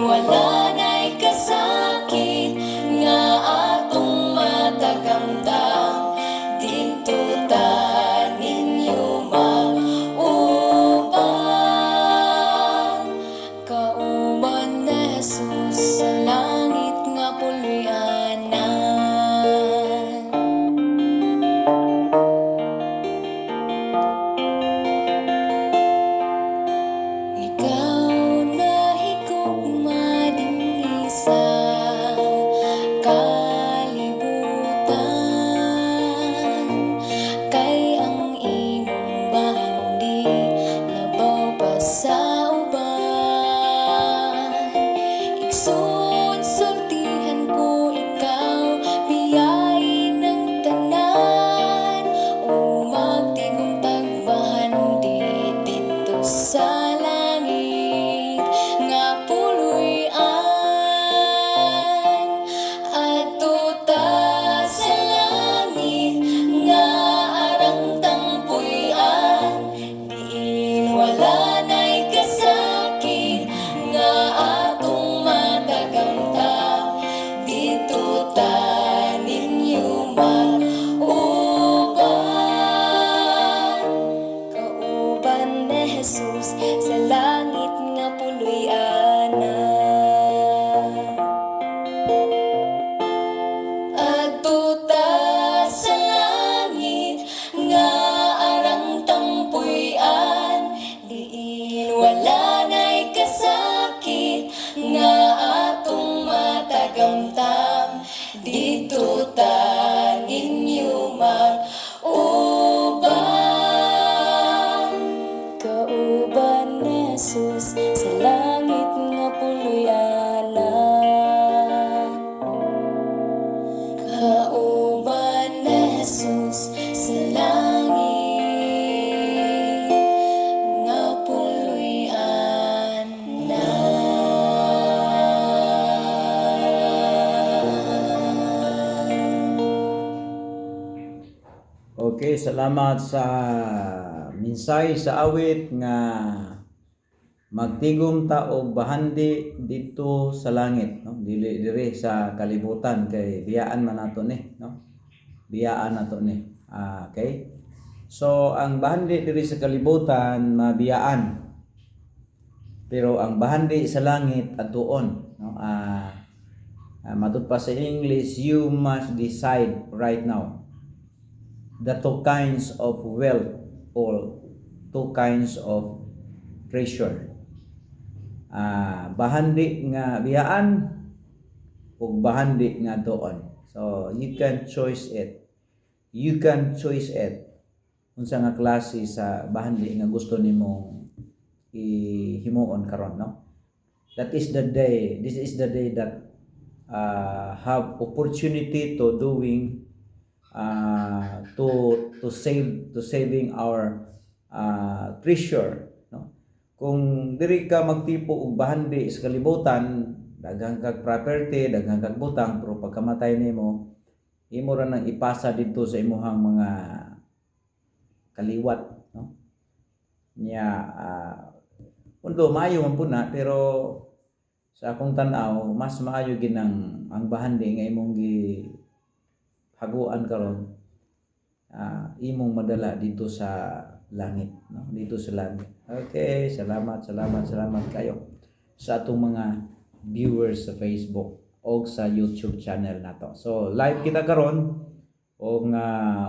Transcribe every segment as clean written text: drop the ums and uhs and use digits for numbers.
wala na'y kasakit nga atong matagamtang dito ta ninyo mauban. Kauban na Jesus sa langit nga puluyanan. Ikaw na higugma dinhi sa kalibutan, kay ang imong bahandi labaw pa sa uban. Igsud sultihan ko ikaw, biyahe ng tanan, o magtigong tagbahandi dito sa langit nga puluyan. Adto ta sa langit nga arang tangpuyan, diin wala na'y kasakit nga atong matagamtang dito ta ninyo mauban. Kauban na Jesus sa langit nga puluyanan. Adto ta sa langit nga arang tangpuyan, diin wala na'y kasakit nga atong matagamtang dito ta ninyo mauban. Kauban na Jesus sa langit nga puluyanan. Kauban na Jesus sa langit nga puluyanan. Okay, salamat sa minsay sa awit nga magtigom ta og bahandi dito sa langit, no? Dili dire sa kalibutan kay biyaan man nato ni, no? Biyaan nato ni. Okay? So ang bahandi dire sa kalibutan mabiyaan. Pero ang bahandi sa langit atuon, no? Matod pa sa English, you must decide right now the two kinds of wealth or two kinds of treasure. Bahandi nga biyaan ug bahandi nga doon. So you can choose it. You can choose it. Unsa nga klase sa bahandi nga gusto nimo himuon karon, no? That is the day. This is the day that have opportunity to doing to saving our treasure, no? Kung diri ka magtipo og bahandi sa kalibutan, daghang kag property, daghang kag butang, pero pagkamatay nimo imo ra nang ipasa dito sa imuhang mga kaliwat, no? Nya undo maayo man puna, pero sa akong tan-aw mas maayo ginang ang bahandi nga imong haguan karon, imong madala dito sa langit, no? Dito sa langit. Okay, salamat kayo sa atong mga viewers sa Facebook o sa YouTube channel nato. So live kita karon og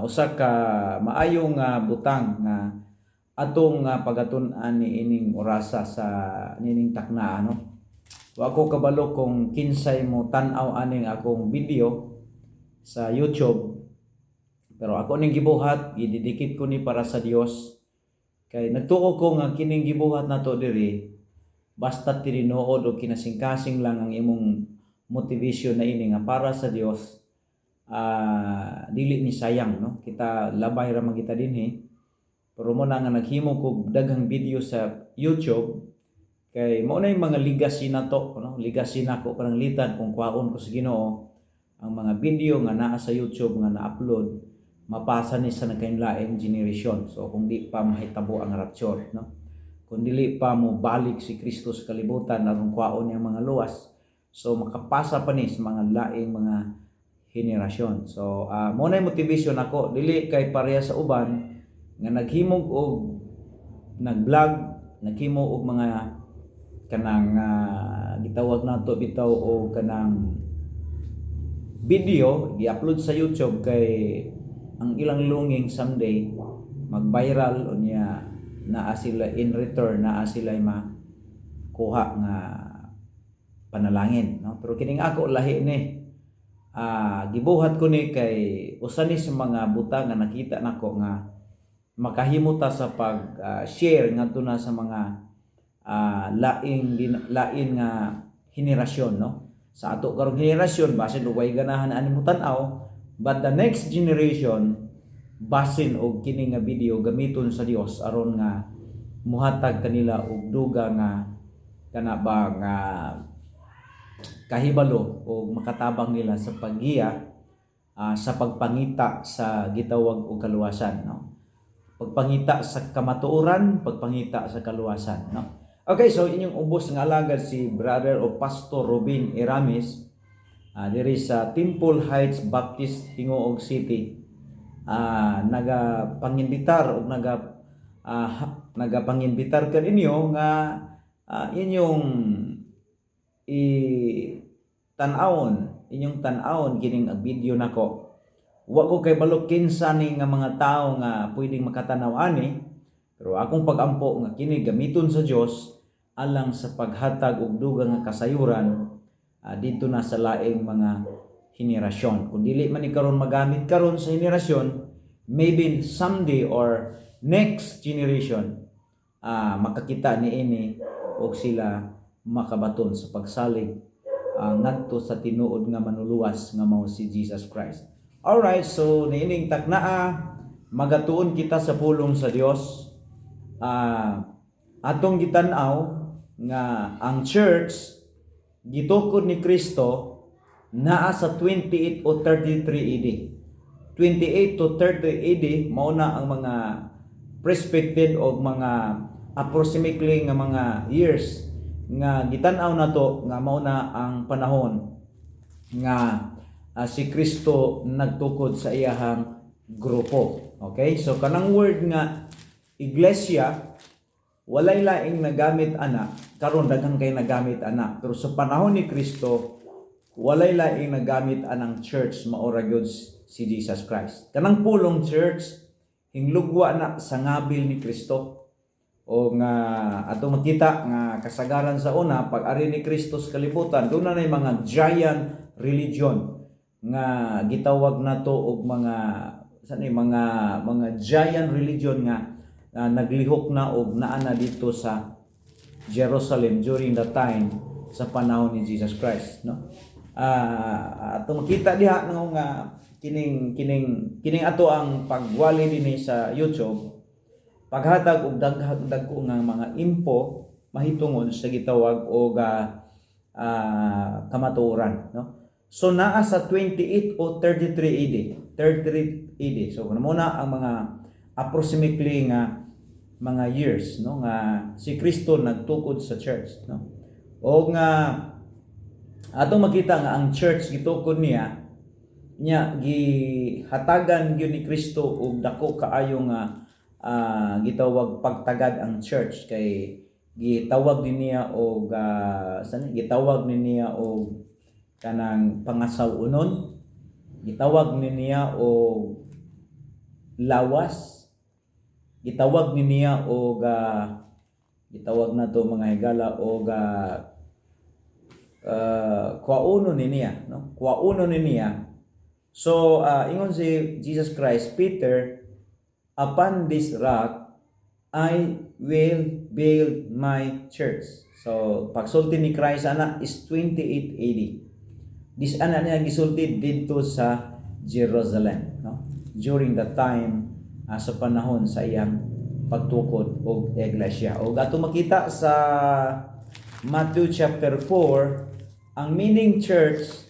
usa ka maayong butang nga atong pagatun-an ni ining orasa sa nining takna, no? Wa ko kabalo kung kinsay mo tan-aw aning akong video sa YouTube, pero ako ning gibuhat, ididikit ko ni para sa Dios, kay nagtuo ko nga kining gibuhat nato diri basta tinuod o kinasing-kasing lang ang imong motivation na ini nga para sa Dios. Dili ni sayang, no? Kita labay ra man kita dinhi, pero mo na nga naghimo ko daghang video sa YouTube kay mao na yung mga legacy nato, no? Legacy nako pananglitan kung kwaon ko sa Ginoo ang mga video nga naa sa YouTube nga na-upload mapasa ni sa nagkainlaing generation. So kung di pa mahitabo ang rapture, no? kung dili pa mo balik si Kristo sa kalibutan aron kwaon niyang mga luwas. So makapasa pa ni sa mga laing mga henerasyon. So mo na motivation ako, dili kay pareha sa uban nga naghimog og nag-vlog, naghimo og mga kanang gitawag nato bitaw o kanang video gi-upload sa YouTube kay ang ilang lunging someday mag-viral o niya naa sila in return naa sila makuha nga panalangin, no? Pero kining ako lahi ni gibuhat ko ni kay usa ni sa mga buta nga nakita nako nga makahimo ta sa pag share ngadto na sa mga lain nga henerasyon, no? Sa ato karong henerasyon basin way ganahan ani mo tan-aw, but the next generation basin og kini nga video gamiton sa Dios aron nga muhatag kanila og duga nga kana ba nga kahibalo o makatabang nila sa paggiya sa pagpangita sa gitawag og kaluwasan, no? Pagpangita sa kamatuoran, pagpangita sa kaluwasan, no? Okay, so inyong ubos nga alagad si Brother o Pastor Robin Iramis diri sa Temple Heights Baptist Hingoog City. Nagapanginbitar o nagapanginbitar kan inyo nga inyong inyong tan-awon kining video nako. Wa ko kay balok kinsa ni nga mga tawo nga pwedeng makatanaw ani, pero akong pagampo nga kini gamiton sa Dios alang sa paghatag og dugang nga kasayuran dito na sa laing mga henerasyon. Kung dili man ni karon magamit karon sa henerasyon, maybe someday or next generation makakita niini og sila makabaton sa pagsalig ngadto sa tinuod nga manuluwas nga mao si Jesus Christ. Alright, so niining taknaa magatuon kita sa pulong sa Dios. Atong gitan-aw nga ang church gitukod ni Kristo naa sa 28 o 33 AD. 28 to 30 AD mao na ang mga perspective o mga approximately nga mga years nga gitan-aw nato nga mao na ang panahon nga si Kristo nagtukod sa iyahang grupo. Okay? So kanang word nga iglesia walay laing nagamit ana, karon daghan kay nagamit ana, pero sa panahon ni Kristo walay laing nagamit anang church mao ra gyud si Jesus Christ. Kanang pulong church hinglugwa na sa ngabil ni Kristo. O nga ato makita nga kasagaran sa una pag-ari ni Kristo sa kalibutan, doon na mga giant religion nga gitawag nato og mga giant religion nga naglihok na og naa na dito sa Jerusalem during the time sa panahon ni Jesus Christ, no? Ato makita diha nga kining ato ang pagwali dinhi sa YouTube, paghatag og dagko nga mga info mahitungod sa gitawag og kamatuoran, no? So naa sa 28 o 33 AD, 33 AD. So kuno muna ang mga approximately nga mga years, no, nga si Kristo nagtukod sa church, no? O nga atong makita nga ang church gitukod niya gihatagan gyud ni Kristo og dako kaayo nga gitawag pagtagad ang church, kay gitawag din niya og gitawag ni niya og kanang pangasaw-unon, gitawag ni niya og lawas, gitawag ni niya og gitawag na to mga higala og kwauno ni niya, no? Kwauno ni niya. So ingon si Jesus Christ, Peter, upon this rock I will build my church. So pagsulti ni Christ ana is 28 AD. This ana niya gisulti dito sa Jerusalem, no? During the time sa panahon sa iyang pagtukod og iglesia. O ato makita sa Matthew chapter 4, ang meaning church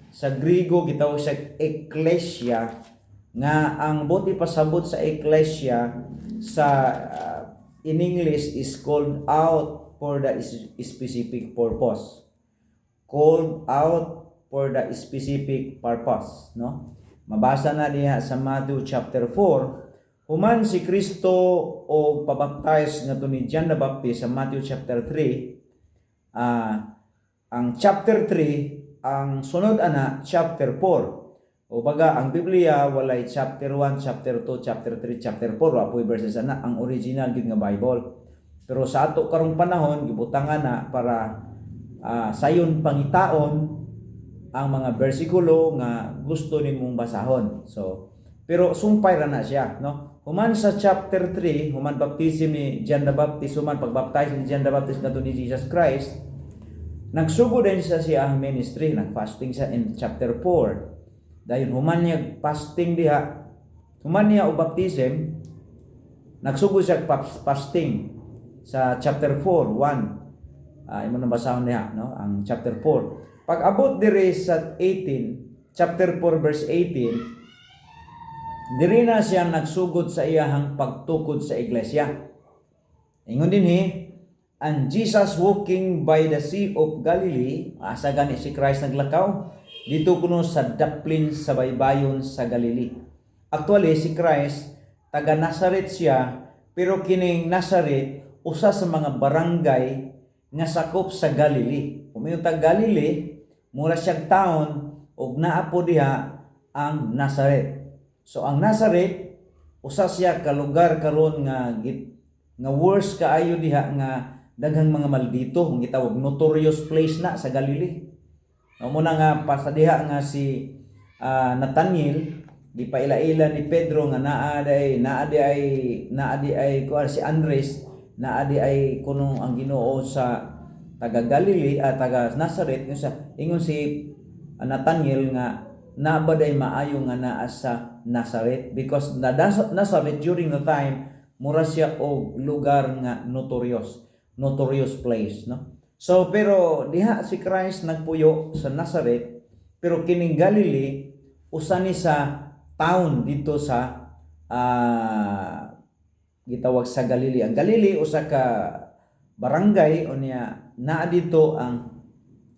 sa Griego gitawag sa ekklesia, nga ang buti pasabot sa ekklesia sa in English is called out for the specific purpose. Called out for the specific purpose, no? Mabasa na diha sa Matthew chapter 4, human si Kristo o pabaptize nga to ni John the Baptist sa Matthew chapter 3, ang chapter 3, ang sunod ana chapter 4. O baga ang Biblia walay chapter 1, chapter 2, chapter 3, chapter 4 apoy verses ana ang original gid nga Bible. Pero sa ato karong panahon gibutangan na para sayon pangitaon ang mga bersikulo nga gusto nimong basahon. So pero sumpay ra na siya, no? Human sa chapter 3, human baptism ni John the Baptist, human pagbaptize ni John the Baptist ngadto ni Jesus Christ, nagsugo din siya ang ministry, nag-fasting siya in chapter 4. Dayon human niya fasting diha, human niya og baptism, nagsugo siya fasting sa chapter 4:1. Imo na basahon diha, no? Ang chapter 4. Pag abot diri sa 18, chapter 4 verse 18, diri na siya nagsugod sa iyahang pagtukod sa iglesia. Ingon dinhi, and Jesus walking by the Sea of Galilee, asa gani si Christ naglakaw dito kuno sa daplin sa baybayon sa Galilee. Actually si Christ taga Nazareth siya, pero kining Nazareth usa sa mga barangay nga sakop sa Galilee. Kumayo ta Galilee, mura siyang town ug naa po diha ang Nazareth. So ang Nazareth usa siya ka lugar karon nga worse kaayo diha nga daghang mga maldito, ang gitawag notorious place na sa Galilee. Muna nga pasadiha nga si Nathaniel, di pa ila-ila ni Pedro nga naadi ay si Andres, naadi ay kunong ang Ginoo sa taga Galilee at taga Nazareth. Ingon si Nathaniel nga nabaday maayo nga naa sa Nazareth, because Nazareth during the time mura siya og lugar nga notorious place, no? So pero diha si Christ nagpuyo sa Nazareth, pero kining Galilee usa ni sa town dito sa gitawag sa Galilee. Ang Galilee usa ka barangay o niya naa dito ang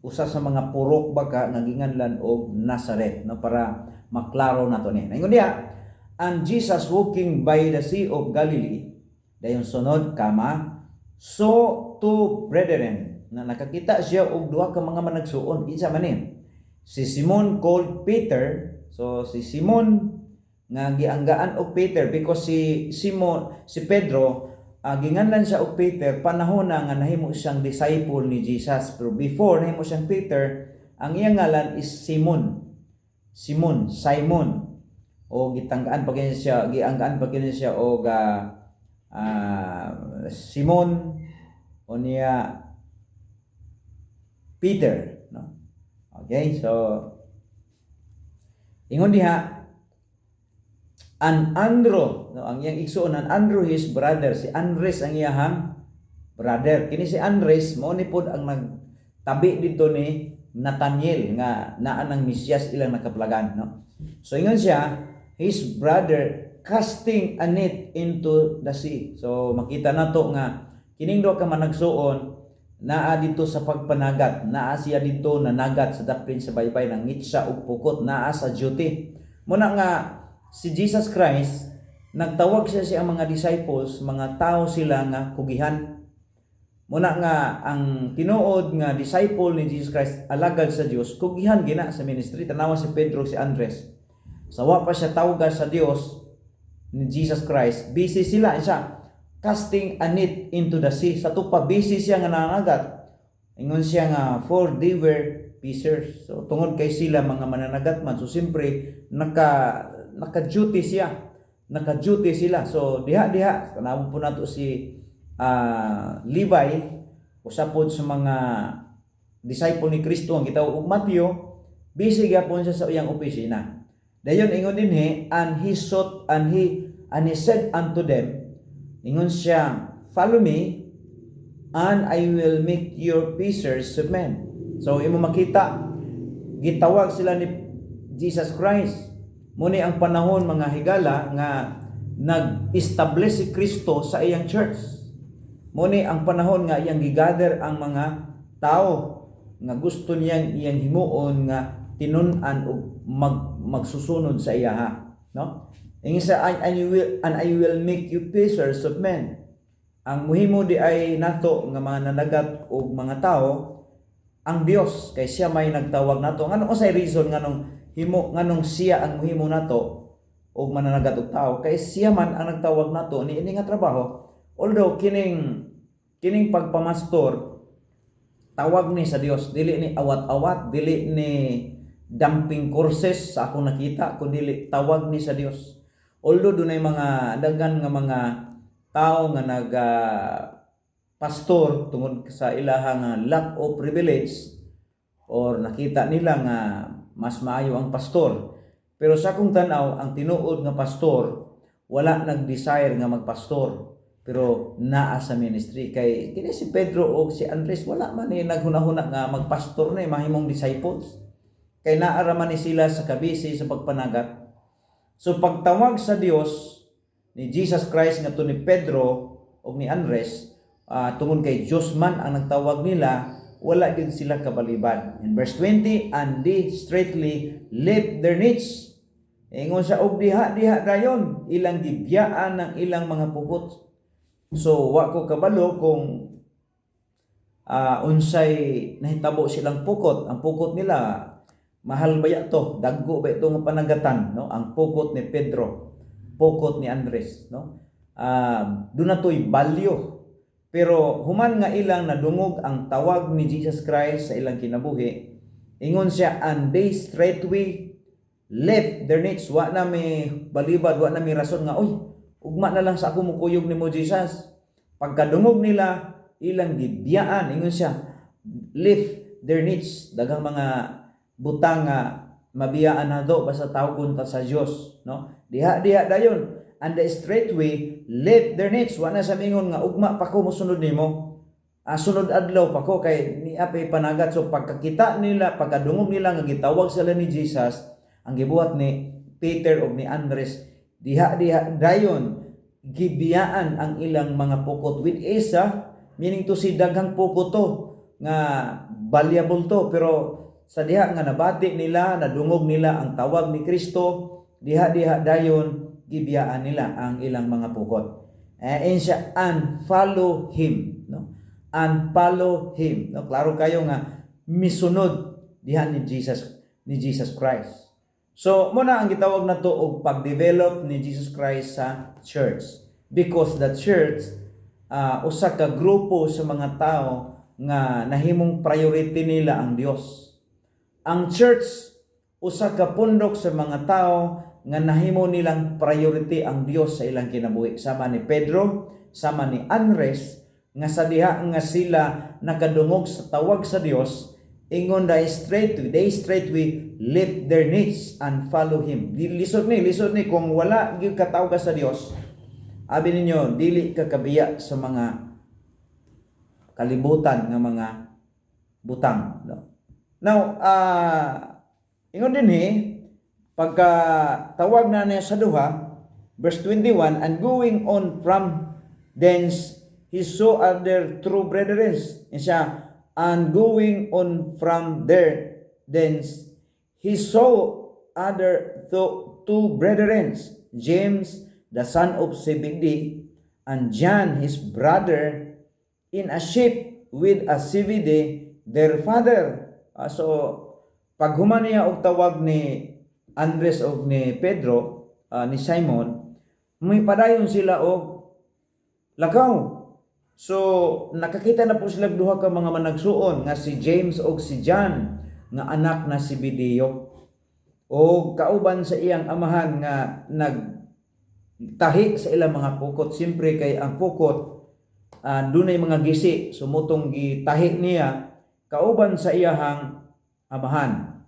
usa sa mga purok baka nga ginganlan og Nazareth, no? Para maklaro nato ni. Ingon diha, and Jesus walking by the Sea of Galilee, dayon sunod kama, so two brethren, na nakakita siya og duha ka mga managsuon. Isa man ni si Simon called Peter. So si Simon nga gianggaan og Peter because si Pedro ginganlan siya og Peter panahon na nga nahimo siyang disciple ni Jesus. Pero before nahimo siyang Peter, ang iyang ngalan is Simon. O gianggaan pa kini siya og Simon o niya Peter, no? Okay, so ingon diha, an Andrew, no, ang iyang igsoon, an Andrew his brother, si Andres ang iyang brother. Kini si Andres mao ni pod ang nagtabi dito ni Nathaniel nga naa nang Mesias ilang nakaplagan, no? So ingon siya, his brother casting a net into the sea. So makita nato nga kining duha ka managsuon naa dito sa pagpanagat, naa siya dito nanagat sa daplin sa baybay, nangit siya og pukot, naa sa duty. Muna nga si Jesus Christ nagtawag siya mga disciples, mga tao sila nga kugihan. Muna nga ang tinuod nga disciple ni Jesus Christ, alagad sa Dios, kugihan gina sa ministry. Tanawa si Pedro, si Andres, sawa pa siya tawag sa Dios ni Jesus Christ, busy sila isa casting a net into the sea. Sa tupa busy siya nga nanagat. Ingon siya nga for they were fishers. So tungod kay sila mga mananagat man, so siyempre naka-duty sila. So diha tanawon po nato si Levi, usa pod sa mga disciple ni Kristo ang gitawag og Matthew. Busy gyapon siya sa iyang opisina. Dayon ingon dinhi, and he said unto them, ingon siya, follow me and I will make your fishers of men. So imo makita gitawag sila ni Jesus Christ. Muni ang panahon mga higala nga nag-establish si Kristo sa iyang church. Muni ang panahon nga iyang gigather ang mga tao nga gusto niyang iyang himuon nga tinun-an og magsusunod sa iya, no? Ingon sa and I will make you fishers of men. Ang muhimo di ay nato nga mga nanagat og mga tao ang Dios, kay siya may nagtawag nato. Ngano usay reason nganong siya ang muhimo nato og mananagat og tao, kay siya man ang nagtawag nato ni ini nga trabaho. Although kining pagpamastor tawag ni sa Dios, dili ni awat-awat, dili ni dumping courses sa akong nakita, kundi tawag ni sa Dios. Although dunay mga daghan nga mga tao nga pastor tungod sa ilahang lack of privilege or nakita nila nga mas maayo ang pastor. Pero sa akong tanaw, ang tinuod nga pastor wala nag-desire nga magpastor, pero naa sa ministry. Kay kini si Pedro o si Andres wala man ni naghunahuna nga magpastor na mahimong disciples. Kay naara man ni sila sa kabisi sa pagpanagat. So pagtawag sa Dios ni Jesus Christ nga to ni Pedro o ni Andres, tungod kay Diyos man ang nagtawag nila, wala din sila kabalibad. In verse 20, and they straightly left their nets. Ingon sa og diha dayon ilang gibiyaan ng ilang mga pukot. So wa ko kabalo kung unsay nahitabo silang pukot. Ang pukot nila mahal ba to? Daggo ba ito nga panagatan, no? Ang pukot ni Pedro, pukot ni Andres, no? Doon na to'y balyo. Pero human nga ilang nadungog ang tawag ni Jesus Christ sa ilang kinabuhi, ingon siya, and they straightway left their nets. Wa na may balibad, wa na may rason nga, uy, ugma na lang sa ako mukuyog ni mo Jesus. Pagkadungog nila, ilang gibiyaan, ingon siya, lift their nets. Daghang mga butang nga mabiyaan na do basta tawgon ta sa Dios, no? Diha dayon, and the straightway left their nets. Wa na sa mingon nga ugma pa ko mosunod nimo. Sunod adlaw pa ko kay ni apay panagat. So pagkakita nila, pagkadungog nila nga gitawag sila ni Jesus, ang gibuhat ni Peter ug ni Andres, diha dayon gibiyaan ang ilang mga pukot with isa, meaning to si daghang pukot to nga valuable to, pero sa diha nga nabati nila, nadungog nila ang tawag ni Kristo, diha dayon gibiyaan nila ang ilang mga pukot. Siya, and follow him, no? And follow him, no? Klaro kayo nga misunod diha ni Jesus Christ. So muna ang gitawag nato og pag-develop ni Jesus Christ sa church, because the church usa ka grupo sa mga tao nga nahimong priority nila ang Dios. Ang church usa ka pundok sa mga tao nga nahimo nilang priority ang Dios sa ilang kinabuhi. Sama ni Pedro, sama ni Andres, nga sa diha nga sila nakadungog sa tawag sa Dios, ingon they straightway lift their nets and follow him. Lisod ni kung wala gyud ka tawag sa Dios, abi ninyo dili ka kabiya sa mga kalibutan nga mga butang, no? Now, ingon din pagka tawag na niya sa duha, verse 21, and going on from thence, he saw other true brethren. Siya, and going on from there, thence, he saw other two brethren, James, the son of Zebedee, and John, his brother, in a ship with a Zebedee, their father. So pag human niya og tawag ni Andres o ni Pedro, ni Simon, may padayon sila og lakaw. So nakakita na po sila duha ka mga managsuon nga si James o si John nga anak na si Zebedeo, o kauban sa iyang amahan nga nagtahi sa ilang mga pukot. Siyempre kay ang pukot dunay mga gisi, sumutong gitahi niya kauban sa iyahang amahan.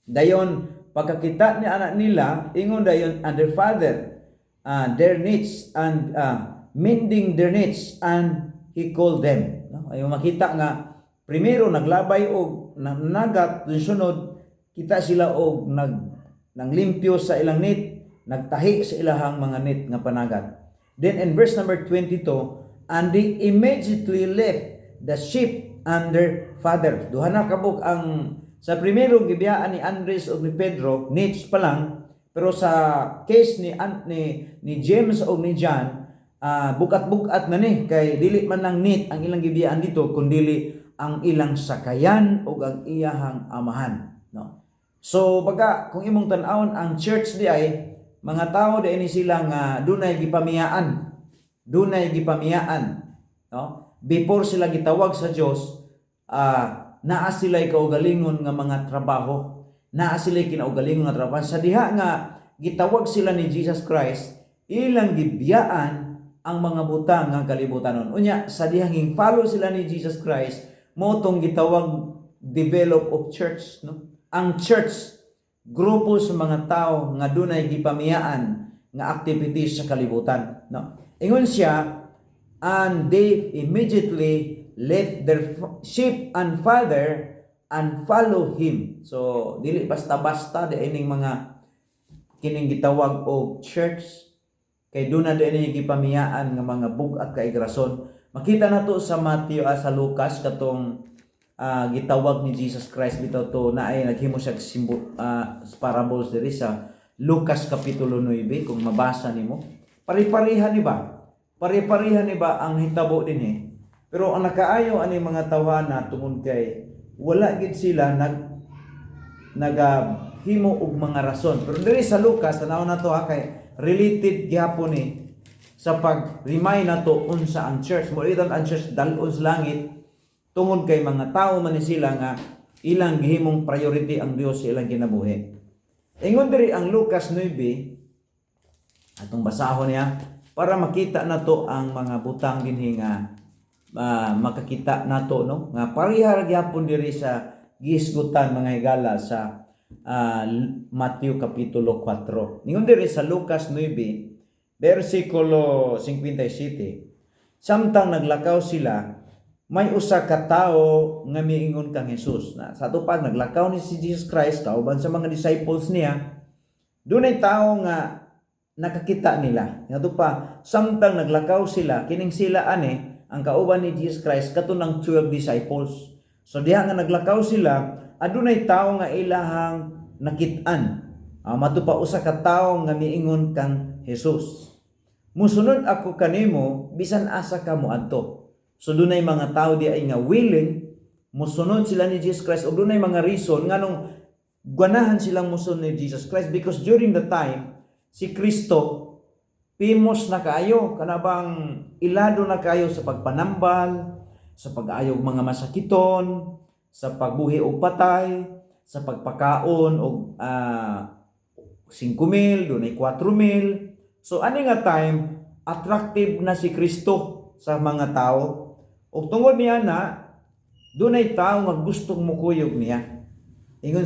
Dayon pagkakita ni anak nila, ingon dayon, and their father their needs and mending their needs, and he called them, no? Ayo makita nga primero naglabay og nagat, sunod kita sila og naglimpyo sa ilang net, nagtahi sa ilahang mga net nga panagat. Then in verse number 22, And they immediately left the sheep under father. Duha na kabuk ang sa primero gibiyaan ni Andres o ni Pedro, niche pa lang, pero sa case ni James o ni John, bukat-bukat na ni kay dili man lang nit ang ilang gibiyaan dito kundi ang ilang sakayan o ang iyahang amahan, no? So baga kung imong tan-awon ang church di ay mga tao di ini sila nga dunay gipamiyaan, no? Before sila gitawag sa Dios, naa sila'y kaugalingon nga mga trabaho, naa sila'y kinaugalingon nga trabaho. Sa diha nga gitawag sila ni Jesus Christ, ilang gibiyaan ang mga butang nga kalibutanon. Unya sa dihang follow sila ni Jesus Christ, mo tong gitawag develop of church, no? Ang church grupo sa mga tao nga dunay gipamiyaan nga activities sa kalibutan, no? Ingon siya, and they immediately left their sheep and father and follow him. So dili basta-basta di ining mga kining gitawag og church, kay duna di ini gipamiyaan nga mga bugat kay grason. Makita nato sa Matthew sa Lucas katong gitawag ni Jesus Christ bitaw to na ay naghimo siya parables diri sa Lucas kapitulo 9 kung mabasa nimo. Pari-parihan ni ba? Pari-parihan ni ba ang hitabo dinhi? Pero ang nakaayo ani mga tawhana tungod kay wala gid sila naghimo og mga rason. Pero diri sa Lucas tanaw na to kay related gyapon ni sa pag-remind nato unsa ang church. Mo ang church dal-on sa langit tungod kay mga tao man ni sila nga ilang gihimong priority ang Dios sa ilang kinabuhi. Ingon diri ang Lucas 9 atong basahon niya para makita nato ang mga butang dinhi nga makakita nato, no, nga parihar gyapon diri sa gihisgutan mga higala sa Matthew kapitulo 4. Ningon diri sa Lucas 9 versikulo 57, samtang naglakaw sila, may usa ka tawo nga miingon kang Jesus. Na sa tupad naglakaw ni si Jesus Christ kauban sa mga disciples niya, dunay tawo nga nakakita nila. Nga pa samtang naglakaw sila, kining sila ani ang kauban ni Jesus Christ katunang 12 disciples. So diha nga naglakaw sila, adunay tawo nga ilahang nakit-an. Matupa usa ka tawo nga miingon kang Jesus, musunod ako kanimo bisan asa ka moadto. So dunay mga tao di ay nga willing musunod sila ni Jesus Christ, o dunay mga reason nganong ganahan silang musunod ni Jesus Christ because during the time si Kristo pimos na kaayo, kanabang ilado na kayo sa pagpanambal, sa pag-ayog mga masakiton, sa pagbuhi og patay, sa pagpakaon og 5,000, dunay 4,000. So ani nga time attractive na si Kristo sa mga tao. Ug tungod niya na dunay tao nga gustong mukuyog niya. Ingon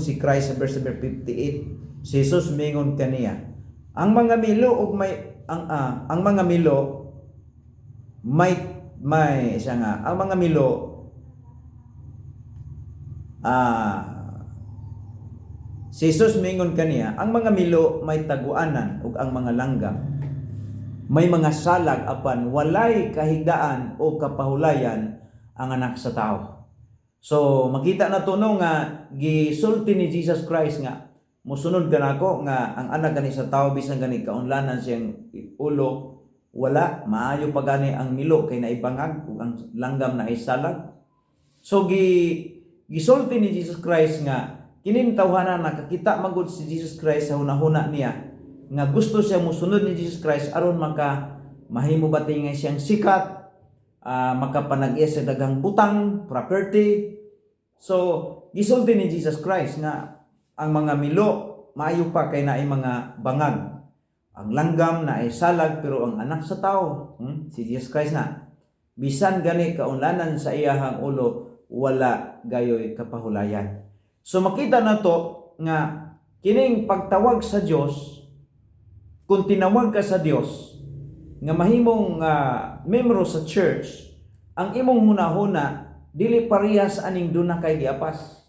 si Christ sa verse 58, si Jesus mingon kaniya, ang mga milo ug ang mga milo may siya nga ang mga milo si Jesus mingon kaniya, ang mga milo may taguanan ug ang mga langgam may mga salag apan walay kahigdaan o kapahulayan ang anak sa tao. So makita na to no nga gisulti ni Jesus Christ nga musunod ka nako nga ang anak gani sa tao bisan gani kaunlanan siyang ulo, wala maayo pa gani ang milo kay naibangag ug ang langgam na isalag. So gisulti ni Jesus Christ nga kining tawhanan nakakita magud si Jesus Christ sa hunahuna niya nga gusto siya musunod ni Jesus Christ aron mahimo ba tingay siyang sikat, makapanag-iya sa daghang butang, property. So gisulti ni Jesus Christ nga ang mga milo maayo pa kay naay mga bangag, ang langgam na ay salag, pero ang anak sa tao, si Jesus Christ na bisan gani kaunlanan sa iyahang ulo, wala gayoy kapahulayan. So makita na to nga kining pagtawag sa Dios, kung tinawag ka sa Dios nga mahimong membro sa church, ang imong hunahuna dili parehas aning duna kay giapas.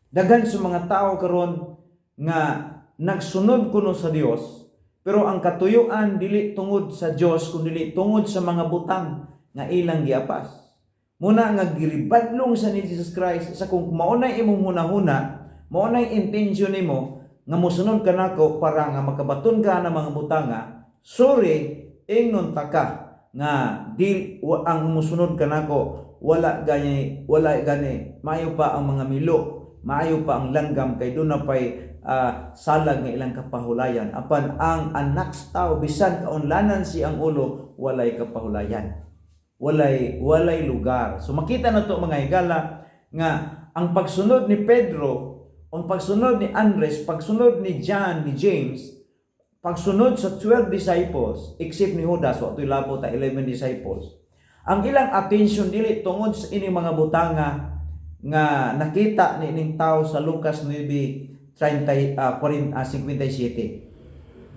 Daghan sa mga tao karon nga nagsunod kuno sa Dios Pero ang katuyuan dili tungod sa Dios kundi tungod sa mga butang nga ilang giapas. Muna nga giribadlong sa ni Jesus Christ sa kung maunay imong hunahuna, maunay intention nimo nga mosunod ka nako para nga makabaton ka ng mga butanga. Sorry, ingnon ta ka nga ang mosunod ka nako wala gani maayo pa ang mga milo, maayo pa ang langgam kay doon na pay salag nga ilang kapahulayan apan ang anak sa tao bisan kaunlanan si ang ulo walay kapahulayan, walay lugar. So makita na to mga higala nga ang pagsunod ni Pedro, ang pagsunod ni Andres, pagsunod ni John, ni James, pagsunod sa 12 disciples except ni Judas wa toy labo ta 11 disciples, ang ilang attention dili tungod sa ining mga butanga nga nakita ni ining tao sa Lucas 9:57.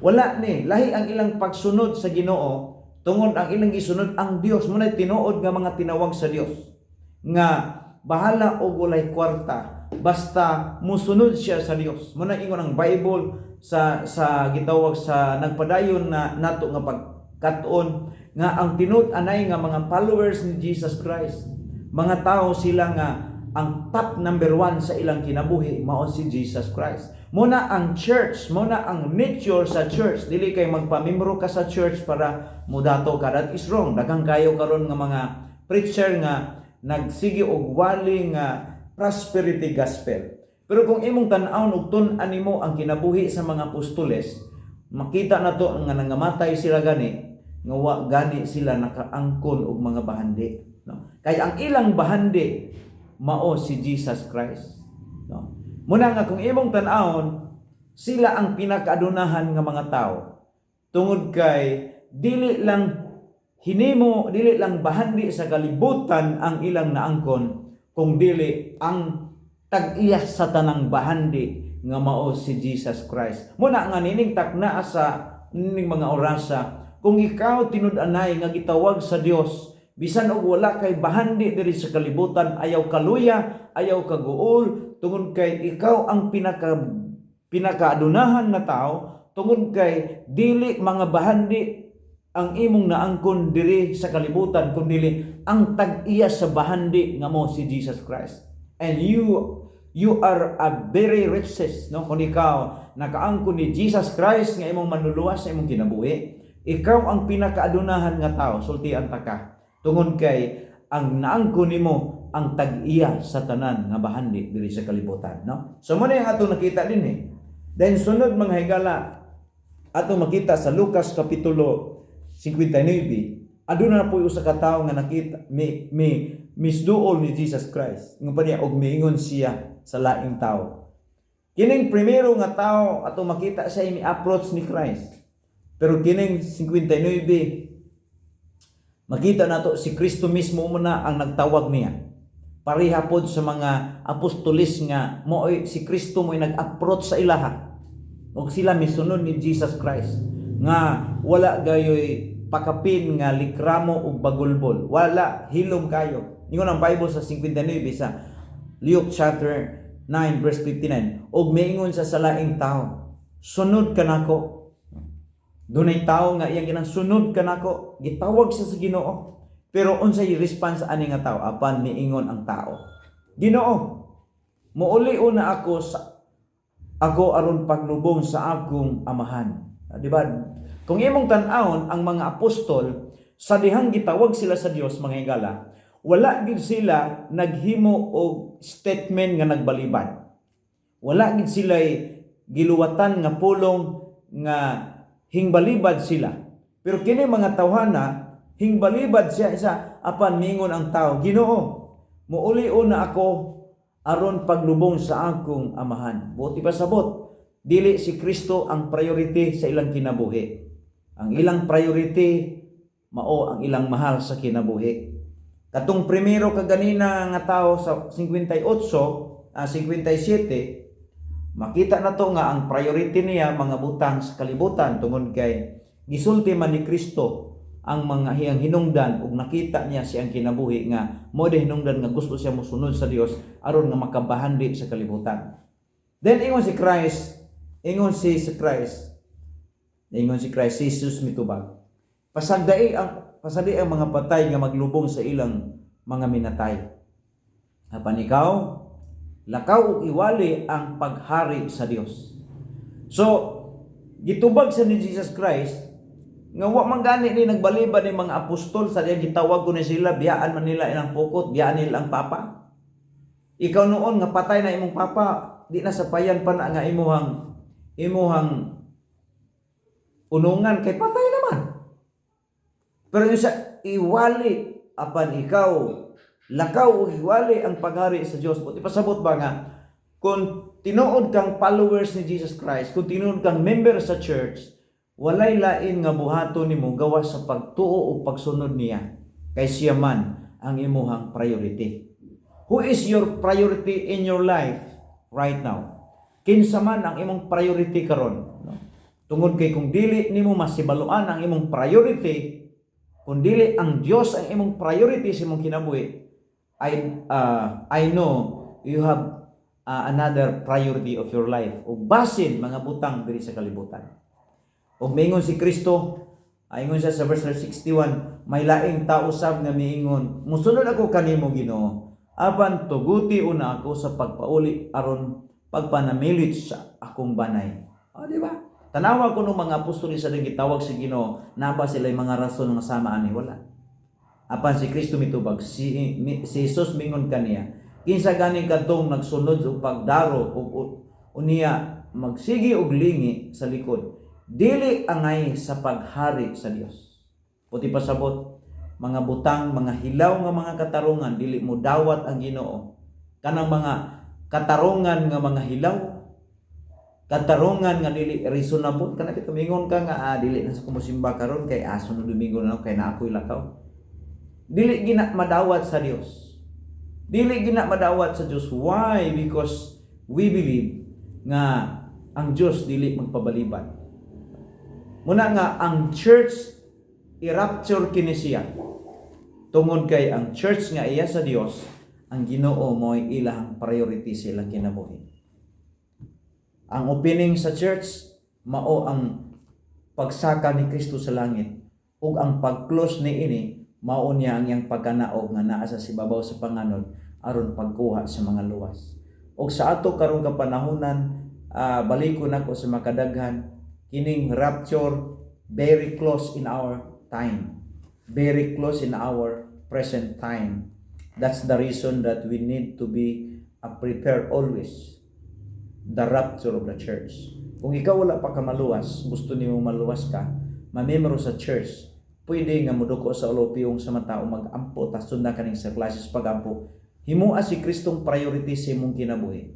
Wala ni lahi ang ilang pagsunod sa Ginoo tungod ang ilang gisunod ang Dios. Muna tinuod nga mga tinawag sa Dios nga bahala og walay kwarta basta musunod siya sa Dios. Muna ingon ang Bible sa gitawag sa nagpadayon na nato nga pagkatuon nga ang tinud anay nga mga followers ni Jesus Christ, mga tao sila nga ang top number 1 sa ilang kinabuhi mao si Jesus Christ. Muna ang church, muna ang nature sa church, dili kay magpamembro ka sa church para mudato ka. That is wrong. Daghang kayo karon nga mga preacher nga nagsigi og wali nga prosperity gospel. Pero kung imong tan-awon ug tun-an nimo ang kinabuhi sa mga apostoles, makita na to nga nangamatay sila gani nga wa gani sila nakaangkon og mga bahandi, no? Kay ang ilang bahandi mao si Jesus Christ, no? Muna nga kung imong tan-awon, sila ang pinakaadunahan nga mga tao tungod kay dili lang bahandi sa kalibutan ang ilang naangkon, kung dili ang tag-iya sa tanang bahandi nga mao si Jesus Christ. Muna nga nining takna sa nining mga orasa, kung ikaw tinud-anay nga gitawag sa Dios, bisan og wala kay bahandi diri sa kalibutan, ayaw kaluya, ayaw kaguol, tungod kay ikaw ang pinakaadunahan nga tao, tungod kay dili mga bahandi ang imong naangkon diri sa kalibutan, kundi ang tag-iya sa bahandi nga mo si Jesus Christ. And you are a very riches, no? Kung ikaw nakaangkon ni Jesus Christ nga imong manluluwas sa imong kinabuhi, ikaw ang pinakaadunahan nga tao, sultian ta ka. Tungod kay ang naangkon nimo ang tag-iya sa tanan nga bahandi diri sa kalibutan, no? So mo na yung atong nakita din eh. Then sunod mga higala, atong makita sa Lucas kapitulo 59, aduna na po usa ka tawo nga nakita misduol ni Jesus Christ. Nga pa niya og miingon siya sa laing tawo. Kining primero nga tawo atong makita sa imi-approach ni Christ. Pero kining 59, makita nato si Kristo mismo muna ang nagtawag niya. Pareha pod sa mga apostolis nga si Kristo mo'y nag-approach sa ilaha. Og sila misunod ni Jesus Christ nga wala gayoy pakapin nga likramo ug bagulbol. Wala hilom kayo. Ingon ang Bible sa 59 sa Luke chapter 9 verse 59. Og miingon sa laing tao, sunod ka nako. Dunay tao nga iyang ginang sunod ka nako, gitawag siya sa Ginoo. Pero unsay response ani nga tao apan niingon ang tao, Ginoo, muuli una ako aron paglubong sa akong amahan. Di ba? Kung imong tan-awon ang mga apostol sa dihang gitawag sila sa Dios mga higala, wala gid sila naghimo og statement nga nagbalibad. Wala gid sila giluwatan nga pulong nga hingbalibad sila. Pero kini mga tawhana, hingbalibad siya isa apan mingon ang tao, Ginoo, muuli una ako aron paglubong sa akong amahan. Buti pa sabot, dili si Kristo ang priority sa ilang kinabuhi. Ang ilang priority mao ang ilang mahal sa kinabuhi. Katong primero kaganina nga tao sa 57, makita na to nga ang priority niya mga butang sa kalibutan tungod kay gisulti man ni Kristo ang mga hiyang hinungdan ug nakita niya siyang kinabuhi nga mo de hinungdan nga gusto siya mosunod sa Dios aron nga makabahandi sa kalibutan. Then ingon si Christ, Ingon si Christ Jesus mitubag. Pasagdai ang mga patay nga maglubong sa ilang mga minatay. Apan ikaw, lakaw ug iwali ang paghari sa Dios. So, gitubag sa ni Jesus Christ nga wa man gani ni nagbalibad ni mga apostol sa diya gitawag ko ni sila, biyaan man nila ilang pukot, biyaan nila ang papa. Ikaw noon nga patay na imong papa, di na sapayan pa na nga imuhang unungan kay patay naman. Pero yung sa iwali apan ikaw lakaw ug iwali ang paghari sa Dios. Buti pasabot ba nga kung tinuod kang followers ni Jesus Christ, kung tinuod kang member sa church, walay lain nga buhaton nimo gawas sa pagtuo o pagsunod niya, kay siya man ang imuhang priority. Who is your priority in your life right now? Kinsa man ang imong priority karon? No? Tungod kay kung dili nimo masibaluan ang imong priority, kung dili ang Dios ang imong priority sa imong kinabuhi, I know you have another priority of your life. O basin mga butang diri sa kalibutan. Og miingon si Kristo, ingon siya sa verse 61, may laing tao sab nga miingon, musunod ako kanimo Ginoo, apan tuguti una ako sa pagpauli aron pagpanamilit sa akong banay. Di ba? Tanawa ko nung mga apostol sa ding gitawag si Ginoo, naba sila mga rason nga sama ani wala. Apan si Kristo mitubag, si Jesus mingon kaniya, kinsa gani kadtong nagsunod og pagdaro ug unya magsigi og lingi sa likod, dili angay sa paghari sa Dios. Puti pasabot, mga butang, mga hilaw nga mga katarungan, dili mo dawat ang Ginoo. Kanang mga katarungan nga mga hilaw, katarungan nga dili reasonable, kana kita mingon ka nga dili na sa kumusimba karon kay sunod domingo na kay na ako'y lakaw. Dili gina madawat sa Dios. Dili gina madawat sa Dios. Why? Because we believe nga ang Dios dili magpabalibad. Muna nga ang church i-rapture kini siya. Tungod kay ang church nga iya sa Dios, ang Ginoo mo'y ilang priority sila kinabuhi. Ang opening sa church mao ang pagsaka ni Kristo sa langit, ug ang pag-close ni ini mao niya ang iyang pagkanaog nga naa sa sibabaw sa panganod aron pagkuha sa mga luwas. Ug sa ato karong kapanahunan, balikon ako sa makadaghan kining rapture very close in our time, very close in our present time. That's the reason that we need to be prepared always. The rapture of the church. Kung ikaw wala pa ka maluwas, gusto niyo maluwas ka, mamembro sa church, pwede nga muduko sa ulopiyong sa matao mag-ampo tas sunda kaning sa klases pag-ampo. Himua si Kristong priority sa imong kinabuhi.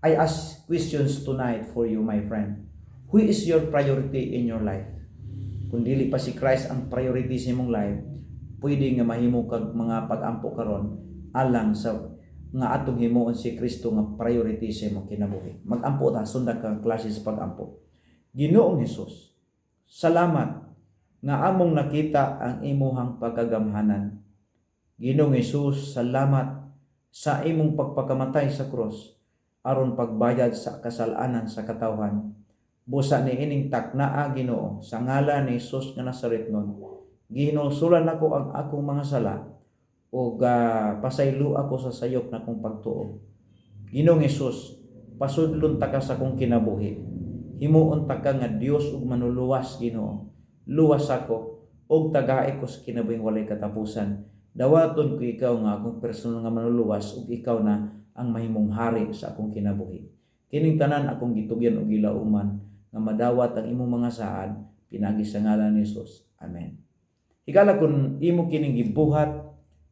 I ask questions tonight for you, my friend. Who is your priority in your life? Kung dili pa si Christ ang priority sa imong life, pwede nga mahimo kag mga pag-ampo karon alang sa nga atong himuon si Kristo nga priority sa imong kinabuhi. Mag-ampo ta sunda kang klase sa pag-ampo. Ginoong Hesus, salamat nga among nakita ang imuhang pagkagamhanan. Ginoong Hesus, salamat sa imong pagpakamatay sa krus aron pagbayad sa kasalanan sa katawhan. Busa ni ining taknaa Ginoo sa ngalan ni Jesus nga Nazaretnon, gihinusulan nako ang akong mga sala ug pasaylo ako sa sayop na kong pagtuo. Ginoong Hesus, pasudlon ta ka sa akong kinabuhi. Himuon ta ka nga Dios ug manuluwas Ginoo. Luwas ako ug tagay ko sa kinabuhing walay katapusan. Dawaton ko ikaw nga akong personal nga manuluwas ug ikaw na ang mahimong hari sa akong kinabuhi. Kining tanan akong gitugyan og gilauman nga madawat ang imong mga saad pinagi sa ngalan ni Jesus. Amen. Higala kun imo kining gibuhat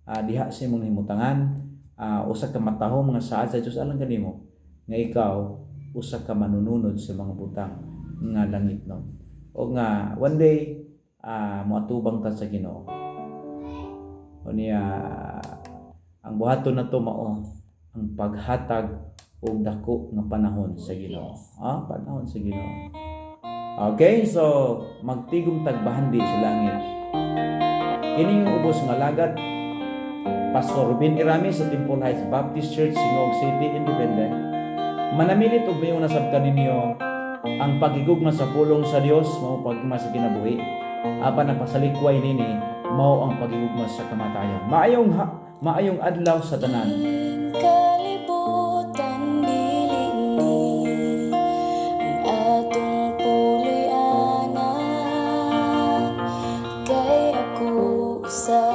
diha sa imong himutangan, usa ka matahom nga saad sa Dios alang kanimo nga ikaw usa ka manununod sa mga butang nga langit no. O nga one day moatubang ta sa Ginoo. Unya ang buhaton nato mao ang paghatag og dako nga panahon sa Ginoo. Panahon sa Ginoo. Okay, so magtigom tagbahandi sa langit. Kini yung ubos nga lagad Pastor Ruben Irami sa Temple Heights Baptist Church, Singog City, Independent. Manamilit og mayon nasab kaninyo ang pagigugma sa pulong sa Dios mao pagigugma sa kinabuhi. Apan ang pasalikway nini mao ang pagigugma sa kamatayon. Maayong adlaw sa tanan. kalibutan dili ni ang atong puloy-anan kay ako sa